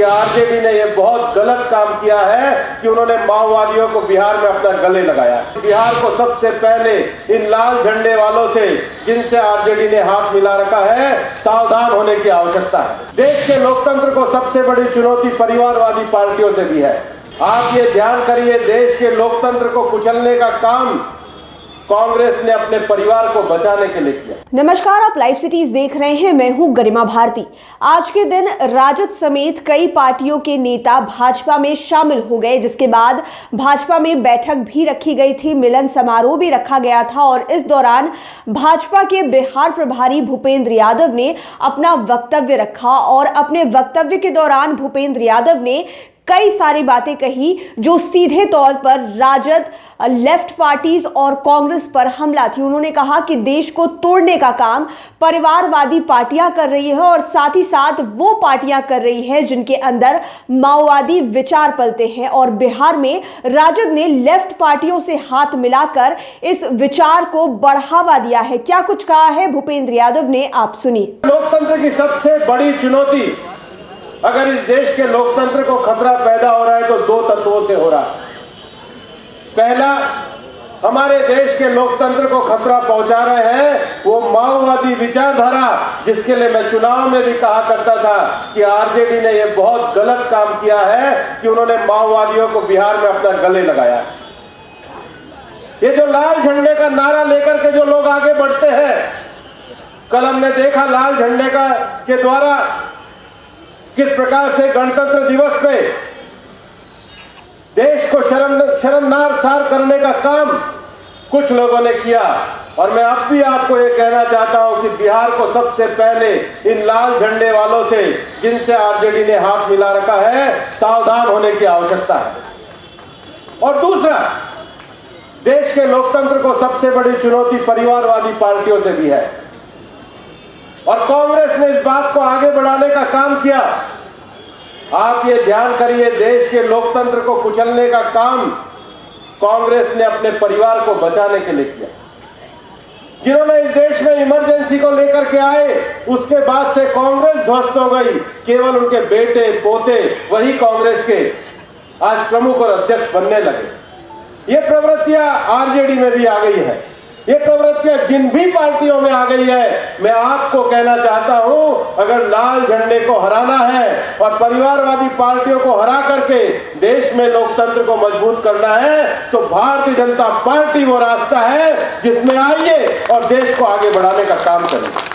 कि आरजेडी ने यह बहुत गलत काम किया है कि उन्होंने माओवादियों को बिहार में अपना गले लगाया। बिहार को सबसे पहले इन लाल झंडे वालों से, जिनसे आरजेडी ने हाथ मिला रखा है, सावधान होने की आवश्यकता है। देश के लोकतंत्र को सबसे बड़ी चुनौती परिवारवादी पार्टियों से भी है। आप ये ध्यान करिए, देश के लोकतंत्र को कुचलने का काम कांग्रेस ने अपने परिवार को बचाने के लिए किया। नमस्कार, आप लाइव सिटीज देख रहे हैं। मैं हूं गरिमा भारती। आज के दिन राजद समेत कई पार्टियों के नेता भाजपा में शामिल हो गए, जिसके बाद भाजपा में बैठक भी रखी गई थी, मिलन समारोह भी रखा गया था और इस दौरान भाजपा के बिहार प्रभारी भूपेंद्र यादव ने अपना वक्तव्य रखा और अपने वक्तव्य के दौरान भूपेंद्र यादव ने कई सारी बातें कही जो सीधे तौर पर राजद, लेफ्ट पार्टीज और कांग्रेस पर हमला थी। उन्होंने कहा कि देश को तोड़ने का काम परिवारवादी पार्टियां कर रही है और साथ ही साथ वो पार्टियां कर रही है जिनके अंदर माओवादी विचार पलते हैं और बिहार में राजद ने लेफ्ट पार्टियों से हाथ मिलाकर इस विचार को बढ़ावा दिया है। क्या कुछ कहा है भूपेंद्र यादव ने, आप सुनिए। लोकतंत्र की सबसे बड़ी चुनौती, अगर इस देश के लोकतंत्र को खतरा पैदा हो रहा है तो दो तत्वों से हो रहा है। पहला, हमारे देश के लोकतंत्र को खतरा पहुंचा रहे हैं वो माओवादी विचारधारा, जिसके लिए मैं चुनाव में भी कहा करता था कि आरजेडी ने यह बहुत गलत काम किया है कि उन्होंने माओवादियों को बिहार में अपना गले लगाया। ये जो लाल झंडे का नारा लेकर के जो लोग आगे बढ़ते हैं, कल हमने देखा लाल झंडे के द्वारा किस प्रकार से गणतंत्र दिवस पे देश को शर्मनाक करने का काम कुछ लोगों ने किया। और मैं अब भी आपको ये कहना चाहता हूं कि बिहार को सबसे पहले इन लाल झंडे वालों से, जिनसे आरजेडी ने हाथ मिला रखा है, सावधान होने की आवश्यकता है। और दूसरा, देश के लोकतंत्र को सबसे बड़ी चुनौती परिवारवादी पार्टियों से भी है और कांग्रेस ने इस बात को आगे बढ़ाने का काम किया। आप ये ध्यान करिए, देश के लोकतंत्र को कुचलने का काम कांग्रेस ने अपने परिवार को बचाने के लिए किया। जिन्होंने इस देश में इमरजेंसी को लेकर के आए, उसके बाद से कांग्रेस ध्वस्त हो गई। केवल उनके बेटे पोते वही कांग्रेस के आज प्रमुख और अध्यक्ष बनने लगे। ये प्रवृत्तियां आरजेडी में भी आ गई है, ये प्रवृत्तियां जिन भी पार्टियों में आ गई है। मैं आपको कहना चाहता हूं, अगर लाल झंडे को हराना है और परिवारवादी पार्टियों को हरा करके देश में लोकतंत्र को मजबूत करना है, तो भारतीय जनता पार्टी वो रास्ता है जिसमें आइए और देश को आगे बढ़ाने का काम करिए।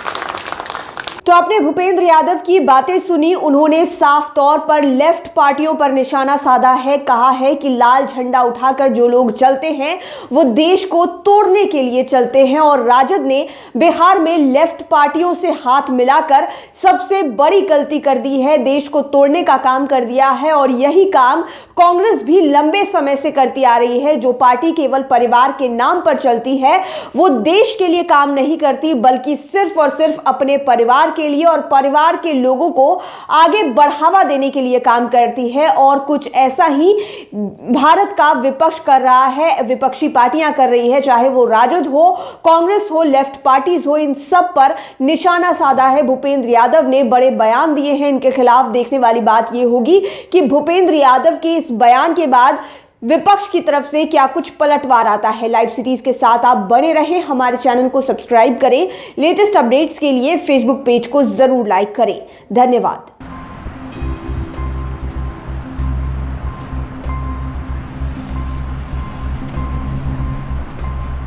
तो आपने भूपेंद्र यादव की बातें सुनी। उन्होंने साफ तौर पर लेफ्ट पार्टियों पर निशाना साधा है, कहा है कि लाल झंडा उठाकर जो लोग चलते हैं वो देश को तोड़ने के लिए चलते हैं और राजद ने बिहार में लेफ्ट पार्टियों से हाथ मिलाकर सबसे बड़ी गलती कर दी है, देश को तोड़ने का काम कर दिया है। और यही काम कांग्रेस भी लंबे समय से करती आ रही है। जो पार्टी केवल परिवार के नाम पर चलती है वो देश के लिए काम नहीं करती, बल्कि सिर्फ और सिर्फ अपने परिवार के लिए और परिवार के लोगों को आगे बढ़ावा देने के लिए काम करती है। और कुछ ऐसा ही भारत का विपक्ष कर रहा है, विपक्षी पार्टियां कर रही है, चाहे वो राजद हो, कांग्रेस हो, लेफ्ट पार्टीज हो, इन सब पर निशाना साधा है। भूपेंद्र यादव ने बड़े बयान दिए हैं इनके खिलाफ। देखने वाली बात यह होगी कि भूपेंद्र यादव के इस बयान के बाद विपक्ष की तरफ से क्या कुछ पलटवार आता है। लाइव सिटीज के साथ आप बने रहें, हमारे चैनल को सब्सक्राइब करें। लेटेस्ट अपडेट्स के लिए फेसबुक पेज को जरूर लाइक करें। धन्यवाद।